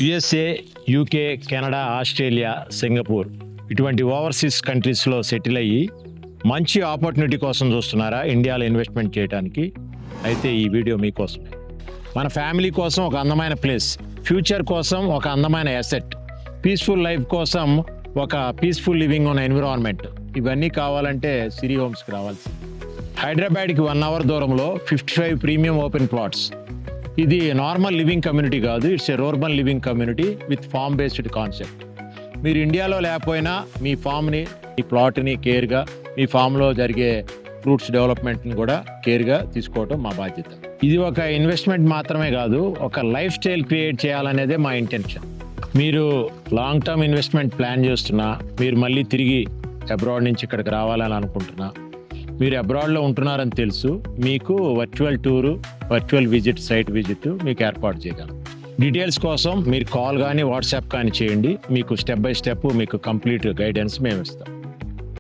USA, UK, Canada, Australia, Singapore ఇటువంటి overseas కంట్రీస్లో settle అయ్యి మంచి ఆపర్చునిటీ కోసం చూస్తున్నారా ఇండియాలో ఇన్వెస్ట్మెంట్ చేయడానికి? అయితే ఈ వీడియో మీకోసమే. మన ఫ్యామిలీ కోసం ఒక అందమైన ప్లేస్, ఫ్యూచర్ కోసం ఒక అందమైన అసెట్, పీస్ఫుల్ లైఫ్ కోసం ఒక పీస్ఫుల్ లివింగ్ ఉన్న ఎన్విరాన్మెంట్, ఇవన్నీ కావాలంటే సిరి హోమ్స్కి రావాల్సింది. హైదరాబాద్కి 1 అవర్ దూరంలో 55 ప్రీమియం ఓపెన్ ప్లాట్స్. ఇది నార్మల్ లివింగ్ కమ్యూనిటీ కాదు, it's a rural living community with farm based concept. మీరు ఇండియాలో లేకపోయినా మీ ఫామ్ని, మీ ప్లాట్ని కేర్గా, మీ ఫామ్లో జరిగే ఫ్రూట్స్ డెవలప్మెంట్ని కూడా కేర్గా తీసుకోవడం మా బాధ్యత. ఇది ఒక ఇన్వెస్ట్మెంట్ మాత్రమే కాదు, ఒక లైఫ్ స్టైల్ క్రియేట్ చేయాలనేదే మా ఇంటెన్షన్. మీరు లాంగ్ టర్మ్ ఇన్వెస్ట్మెంట్ ప్లాన్ చేస్తున్నా, మీరు మళ్ళీ తిరిగి అబ్రాడ్ నుంచి ఇక్కడికి రావాలని అనుకుంటున్నా, మీరు అబ్రాడ్లో ఉంటున్నారని తెలుసు, మీకు virtual tour, virtual visit, site visit మీకు ఏర్పాటు చేయగలం. డీటెయిల్స్ కోసం మీరు కాల్ కానీ వాట్సాప్ కానీ చేయండి. మీకు స్టెప్ బై స్టెప్ మీకు కంప్లీట్ గైడెన్స్ మేము ఇస్తాం.